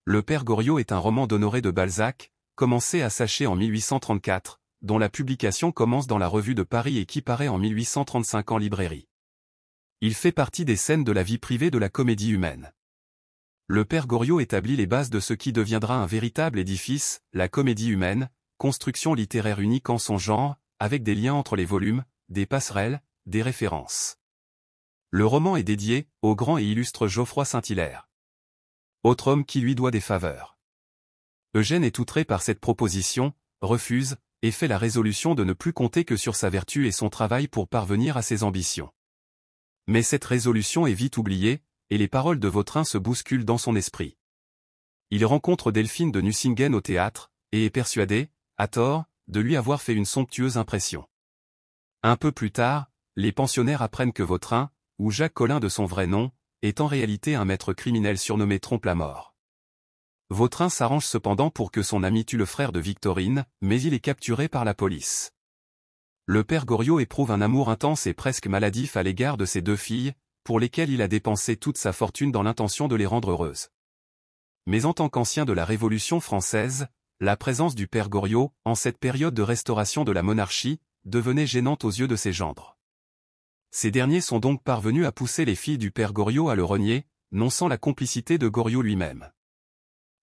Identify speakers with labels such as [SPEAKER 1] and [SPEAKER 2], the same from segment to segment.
[SPEAKER 1] Le Père Goriot est un roman d'Honoré de Balzac, commencé à Saché en 1834, dont la publication commence dans la Revue de Paris et qui paraît en 1835 en librairie. Il fait partie des scènes de la vie privée de la comédie humaine. Le Père Goriot établit les bases de ce qui deviendra un véritable édifice, la comédie humaine, construction littéraire unique en son genre, avec des liens entre les volumes, des passerelles, des références. Le roman est dédié au grand et illustre Geoffroy Saint-Hilaire, autre homme qui lui doit des faveurs. Eugène est outré par cette proposition, refuse, et fait la résolution de ne plus compter que sur sa vertu et son travail pour parvenir à ses ambitions. Mais cette résolution est vite oubliée, et les paroles de Vautrin se bousculent dans son esprit. Il rencontre Delphine de Nucingen au théâtre, et est persuadé, à tort, de lui avoir fait une somptueuse impression. Un peu plus tard, les pensionnaires apprennent que Vautrin, ou Jacques Collin de son vrai nom, est en réalité un maître criminel surnommé Trompe-la-Mort. Vautrin s'arrange cependant pour que son ami tue le frère de Victorine, mais il est capturé par la police. Le Père Goriot éprouve un amour intense et presque maladif à l'égard de ses deux filles, pour lesquelles il a dépensé toute sa fortune dans l'intention de les rendre heureuses. Mais en tant qu'ancien de la Révolution française, la présence du Père Goriot, en cette période de restauration de la monarchie, devenait gênante aux yeux de ses gendres. Ces derniers sont donc parvenus à pousser les filles du Père Goriot à le renier, non sans la complicité de Goriot lui-même.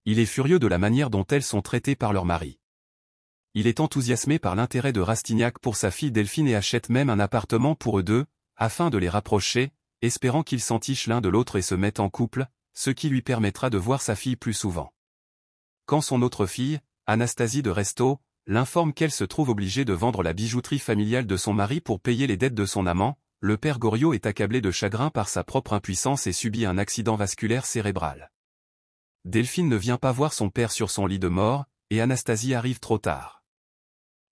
[SPEAKER 1] Il est furieux de la manière dont elles sont traitées par leur mari. Il est enthousiasmé par l'intérêt de Rastignac pour sa fille Delphine et achète même un appartement pour eux deux, afin de les rapprocher, espérant qu'ils s'entichent l'un de l'autre et se mettent en couple, ce qui lui permettra de voir sa fille plus souvent. Quand son autre fille, Anastasie de Restaud, l'informe qu'elle se trouve obligée de vendre la bijouterie familiale de son mari pour payer les dettes de son amant, le Père Goriot est accablé de chagrin par sa propre impuissance et subit un accident vasculaire cérébral. Delphine ne vient pas voir son père sur son lit de mort, et Anastasie arrive trop tard.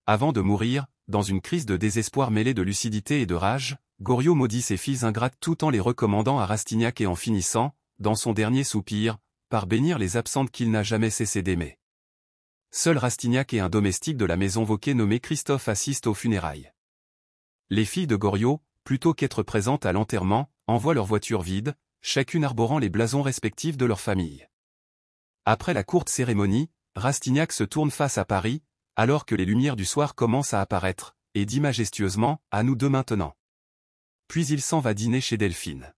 [SPEAKER 1] Avant de mourir, dans une crise de désespoir mêlée de lucidité et de rage, Goriot maudit ses filles ingrates tout en les recommandant à Rastignac et en finissant, dans son dernier soupir, par bénir les absentes qu'il n'a jamais cessé d'aimer. Seul Rastignac et un domestique de la maison Vauquer nommé Christophe assistent aux funérailles. Les filles de Goriot, plutôt qu'être présentes à l'enterrement, envoient leur voiture vide, chacune arborant les blasons respectifs de leur famille. Après la courte cérémonie, Rastignac se tourne face à Paris, alors que les lumières du soir commencent à apparaître, et dit majestueusement « À nous deux maintenant ». Puis il s'en va dîner chez Delphine.